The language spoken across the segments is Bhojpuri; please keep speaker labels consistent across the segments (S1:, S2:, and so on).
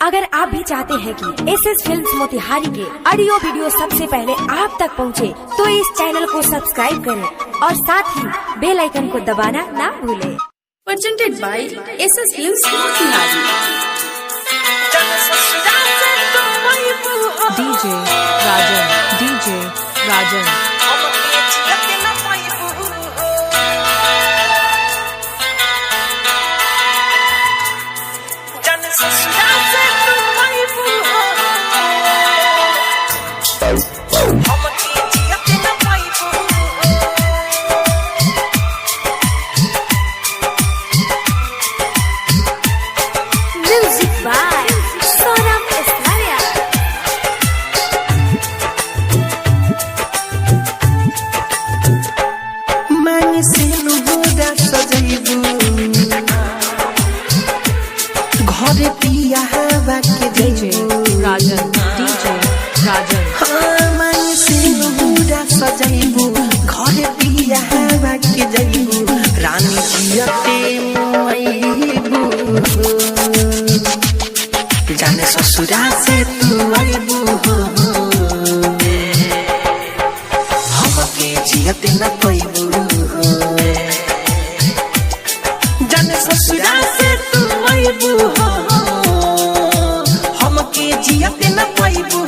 S1: अगर आप भी चाहते हैं कि एसएस फिल्म्स मोतिहारी के ऑडियो वीडियो सबसे पहले आप तक पहुंचे, तो इस चैनल को सब्सक्राइब करें और साथ ही बेल आइकन को दबाना ना भूलें।
S2: Presented by SS Films Motiहारी।
S3: DJ Rajan
S1: Music by Sonam Eslaria।
S4: मांगे से नुबुरा सजैबू घरे पिया हवा के जैबू
S3: Rajan
S4: हाँ मांगे से नुबुरा सजैबू घरे पिया हवा के जैबू रानी जियते मुआइबू जाने ससुरा से तू आइबू हमके जियते न पैबू जाने ससुरा से तू आइबू हमके जियते न पैबू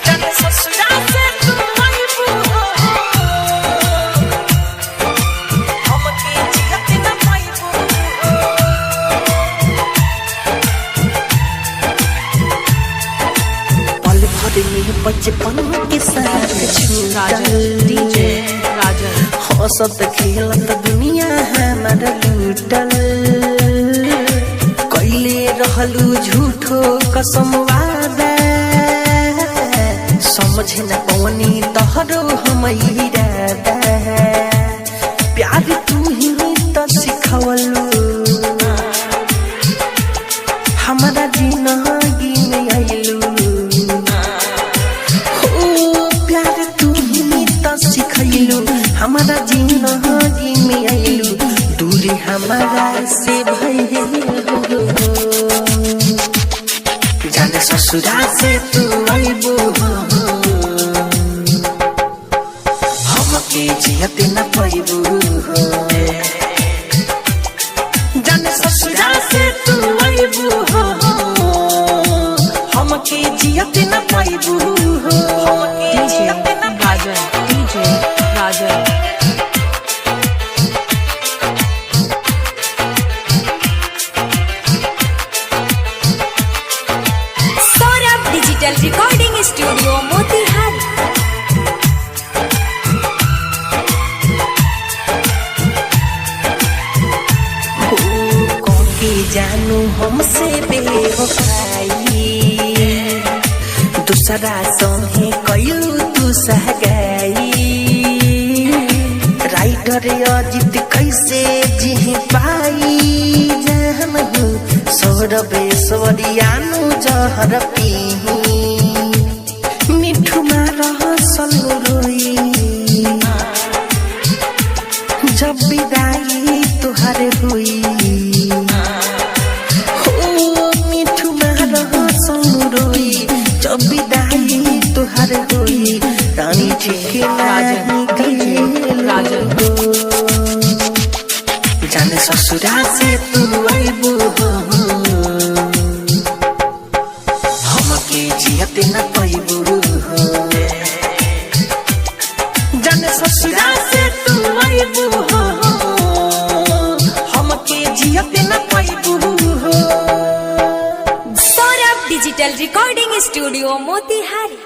S4: जाने ससुरा से तू आइबू हमके जियते न पैबू पल भर में बचपन के साथ
S3: Rajan
S4: हंसत खेलत दुनिया हमारा लूटल कैले रहलू झूठो कसम वादा समझे न पवनी तोहरो हम इरादा प्यार तू ही तो सिखवलू हमारा जिंदगी में आइलू प्यार तू ही तो सिखैलू हमारा जिंदगी में आइलू दूरी हमारा से भइलू जाने ससुरा से तू आइबू हमके जियते न पैबू जाने ससुरा से तू आइबू हमके जियते न पैबू हमके जियते न
S3: Rajan
S1: Saurabh digital recording studio Motihari.
S4: के जानू हमसे बेवफाई दूसरा संगे कैलू तू सहगाई राइटर अजित कैसे जी पाई जान सौरभेश्वरियानु जहर पी मिठू मारह सलू रोई जब विदाई तुहारे हुई मिठू मारह सलू रोई जब विदाई तुहारे हुई रानी ठीक
S3: Rajan
S4: जाने ससुरा से तू आइबू हमके जियते न पैबू जाने ससुरा से तू आइबू हमके जियते न पैबू
S1: Saurabh digital recording studio Motihari.